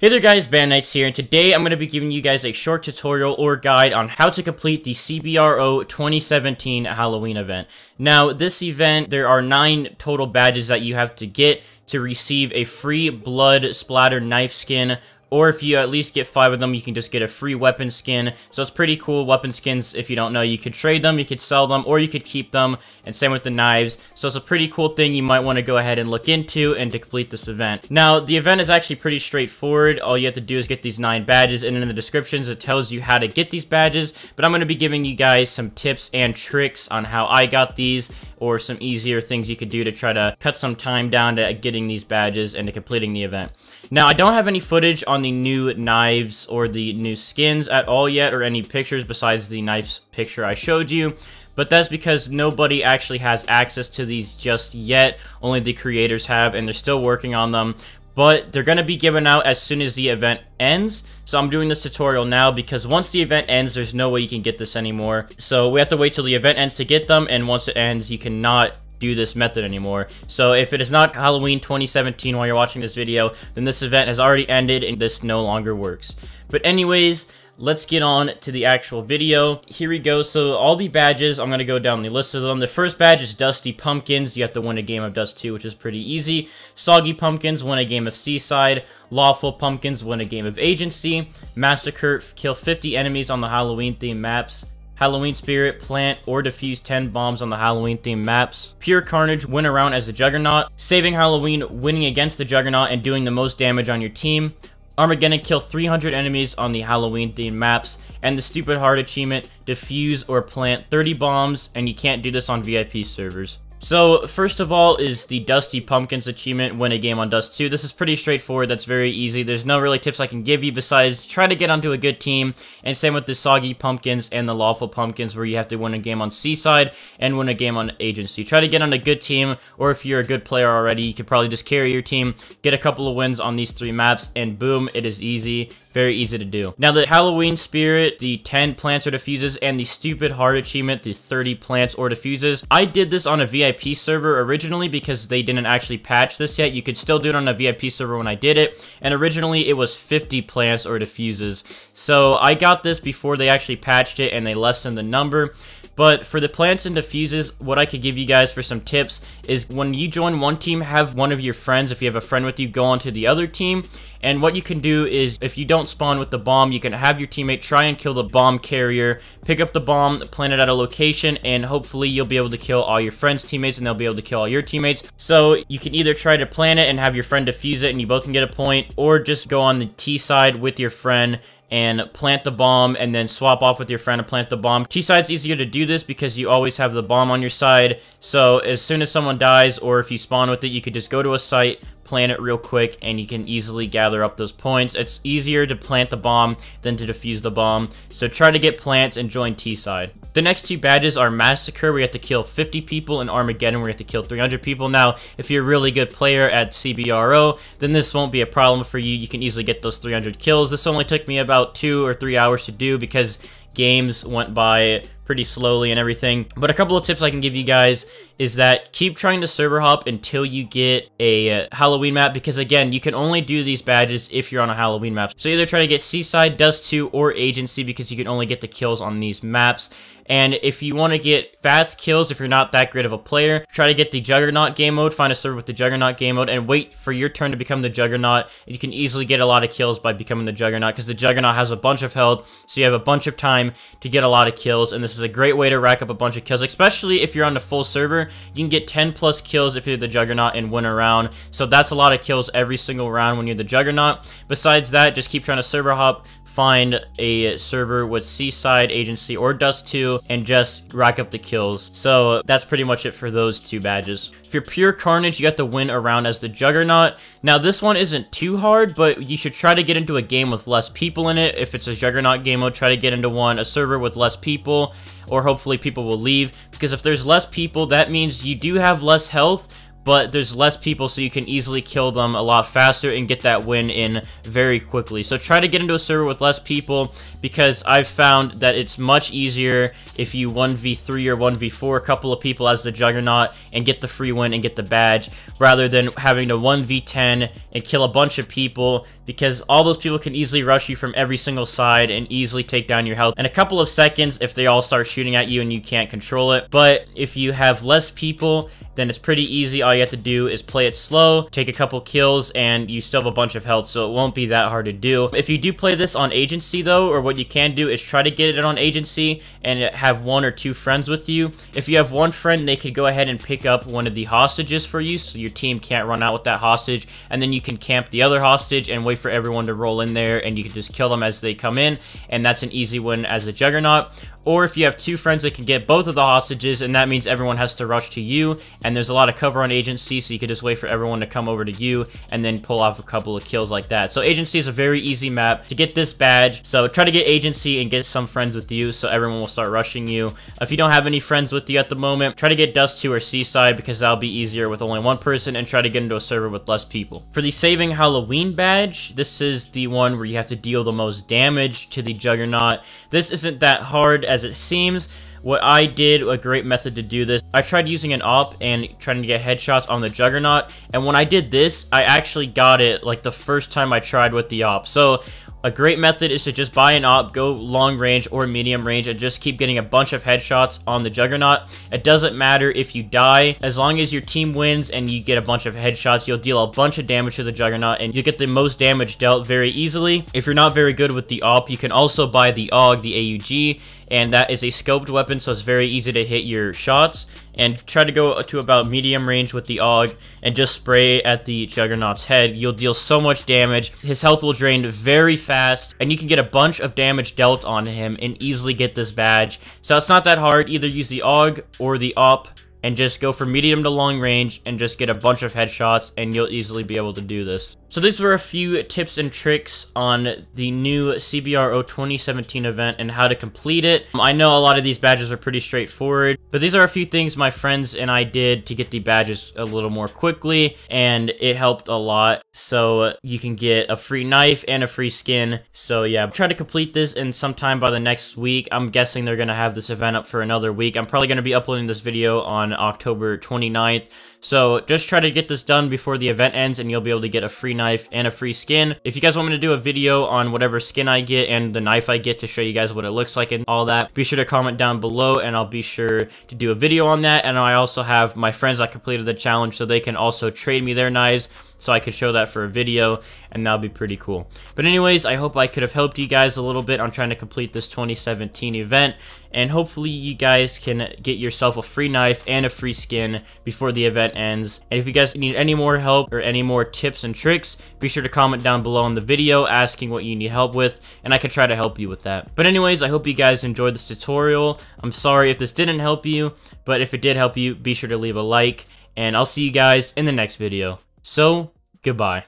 Hey there guys, Bandites here, and today I'm going to be giving you guys a short tutorial or guide on how to complete the Cbro 2017 Halloween event. Now, this event, there are 9 total badges that you have to get to receive a free blood splatter knife skin, or if you at least get 5 of them, you can just get a free weapon skin. So it's pretty cool. Weapon skins, if you don't know, you could trade them, you could sell them, or you could keep them, and same with the knives. So it's a pretty cool thing you might want to go ahead and look into and to complete this event. Now, the event is actually pretty straightforward. All you have to do is get these 9 badges, and in the descriptions it tells you how to get these badges, but I'm going to be giving you guys some tips and tricks on how I got these, or some easier things you could do to try to cut some time down to getting these badges and to completing the event. Now, I don't have any footage on the new knives or the new skins at all yet, or any pictures besides the knives picture I showed you, but that's because nobody actually has access to these just yet. Only the creators have, and they're still working on them. But they're going to be given out as soon as the event ends. So I'm doing this tutorial now because once the event ends, there's no way you can get this anymore. So we have to wait till the event ends to get them, and once it ends, you cannot do this method anymore. So if it is not Halloween 2017 while you're watching this video, then this event has already ended and this no longer works. But anyways, let's get on to the actual video. Here we go. So all the badges, I'm going to go down the list of them. The first badge is Dusty Pumpkins. You have to win a game of Dust 2, which is pretty easy. Soggy Pumpkins, win a game of Seaside. Lawful Pumpkins, win a game of Agency. Massacre, kill 50 enemies on the Halloween themed maps. Halloween Spirit, plant or defuse 10 bombs on the Halloween themed maps. Pure Carnage, win a round as the Juggernaut. Saving Halloween, winning against the Juggernaut and doing the most damage on your team. Armageddon, kill 300 enemies on the Halloween themed maps. And the Stupid Heart achievement, defuse or plant 30 bombs, and you can't do this on VIP servers. So, first of all is the Dusty Pumpkins achievement, win a game on Dust 2. This is pretty straightforward, that's very easy. There's no really tips I can give you besides try to get onto a good team, and same with the Soggy Pumpkins and the Lawful Pumpkins, where you have to win a game on Seaside and win a game on Agency. Try to get on a good team, or if you're a good player already, you could probably just carry your team, get a couple of wins on these 3 maps, and boom, it is easy. Very easy to do. Now, the Halloween Spirit, the 10 plants or diffuses, and the Stupid Heart achievement, the 30 plants or diffuses. I did this on a VIP server originally because they didn't actually patch this yet. You could still do it on a VIP server when I did it, and originally it was 50 plants or diffuses. So I got this before they actually patched it and they lessened the number. But for the plants and diffuses, what I could give you guys for some tips is when you join one team, have one of your friends, if you have a friend with you, go on to the other team. And what you can do is, if you don't spawn with the bomb, you can have your teammate try and kill the bomb carrier, pick up the bomb, plant it at a location, and hopefully you'll be able to kill all your friends' teammates, and they'll be able to kill all your teammates. So you can either try to plant it and have your friend defuse it, and you both can get a point, or just go on the T side with your friend and plant the bomb, and then swap off with your friend and plant the bomb. T-side's easier to do this because you always have the bomb on your side, so as soon as someone dies, or if you spawn with it, you could just go to a site, plant it real quick, and you can easily gather up those points. It's easier to plant the bomb than to defuse the bomb, so try to get plants and join T-side. The next 2 badges are Massacre, where you have to kill 50 people, and Armageddon, where you have to kill 300 people. Now, if you're a really good player at Cbro, then this won't be a problem for you. You can easily get those 300 kills. This only took me about 2 or 3 hours to do because games went by pretty slowly and everything. But a couple of tips I can give you guys is that keep trying to server hop until you get a Halloween map, because again, you can only do these badges if you're on a Halloween map. So either try to get Seaside, Dust 2, or Agency, because you can only get the kills on these maps. And if you want to get fast kills, if you're not that great of a player, try to get the Juggernaut game mode, find a server with the Juggernaut game mode, and wait for your turn to become the Juggernaut. And you can easily get a lot of kills by becoming the Juggernaut, because the Juggernaut has a bunch of health, so you have a bunch of time to get a lot of kills, and this is a great way to rack up a bunch of kills, especially if you're on the full server. You can get 10 plus kills if you're the Juggernaut and win a round, so that's a lot of kills every single round when you're the Juggernaut. Besides that, just keep trying to server hop, find a server with Seaside, Agency, or Dust 2, and just rack up the kills. So that's pretty much it for those 2 badges. If you're Pure Carnage, you have to win a round as the Juggernaut. Now, this one isn't too hard, but you should try to get into a game with less people in it. If it's a Juggernaut game mode, try to get into a server with less people, or hopefully people will leave, because if there's less people, that means you do have less health, but there's less people, so you can easily kill them a lot faster and get that win in very quickly. So try to get into a server with less people, because I've found that it's much easier if you 1v3 or 1v4 a couple of people as the Juggernaut and get the free win and get the badge, rather than having to 1v10 and kill a bunch of people, because all those people can easily rush you from every single side and easily take down your health in a couple of seconds if they all start shooting at you and you can't control it. But if you have less people, then it's pretty easy. All you have to do is play it slow, take a couple kills, and you still have a bunch of health, so it won't be that hard to do. If you do play this on agency though, or what you can do is try to get it on agency and have 1 or 2 friends with you. If you have one friend, they could go ahead and pick up one of the hostages for you, so your team can't run out with that hostage, and then you can camp the other hostage and wait for everyone to roll in there, and you can just kill them as they come in, and that's an easy win as a Juggernaut. Or if you have 2 friends that can get both of the hostages, and that means everyone has to rush to you, and there's a lot of cover on agency, so you can just wait for everyone to come over to you and then pull off a couple of kills like that. So agency is a very easy map to get this badge, so try to get agency and get some friends with you so everyone will start rushing you. If you don't have any friends with you at the moment, try to get Dust 2 or Seaside, because that'll be easier with only 1 person, and try to get into a server with less people. For the Saving Halloween badge, this is the one where you have to deal the most damage to the Juggernaut. This isn't that hard as it seems. What I did, a great method to do this, I tried using an AWP and trying to get headshots on the Juggernaut, and when I did this, I actually got it like the first time I tried with the AWP. So a great method is to just buy an AWP, go long range or medium range, and just keep getting a bunch of headshots on the Juggernaut. It doesn't matter if you die, as long as your team wins and you get a bunch of headshots, you'll deal a bunch of damage to the Juggernaut, and you get the most damage dealt very easily. If you're not very good with the AWP, you can also buy the AUG, the AUG, and that is a scoped weapon, so it's very easy to hit your shots. And try to go to about medium range with the AUG and just spray at the Juggernaut's head. You'll deal so much damage. His health will drain very fast, and you can get a bunch of damage dealt on him and easily get this badge. So it's not that hard. Either use the AUG or the AWP and just go for medium to long range and just get a bunch of headshots, and you'll easily be able to do this. So these were a few tips and tricks on the new Cbro 2017 event and how to complete it. I know a lot of these badges are pretty straightforward, but these are a few things my friends and I did to get the badges a little more quickly, and it helped a lot. So you can get a free knife and a free skin. So yeah, try to complete this in sometime by the next week. I'm guessing they're going to have this event up for another week. I'm probably going to be uploading this video on October 29th. So just try to get this done before the event ends, and you'll be able to get a free knife and a free skin. If you guys want me to do a video on whatever skin I get and the knife I get to show you guys what it looks like and all that, be sure to comment down below, and I'll be sure to do a video on that. And I also have my friends that completed the challenge, so they can also trade me their knives, so I could show that for a video, and that'll be pretty cool. But anyways, I hope I could have helped you guys a little bit on trying to complete this 2017 event, and hopefully you guys can get yourself a free knife and a free skin before the event ends. And if you guys need any more help or any more tips and tricks, be sure to comment down below in the video asking what you need help with, and I can try to help you with that. But anyways, I hope you guys enjoyed this tutorial. I'm sorry if this didn't help you, but if it did help you, be sure to leave a like, and I'll see you guys in the next video. So, goodbye.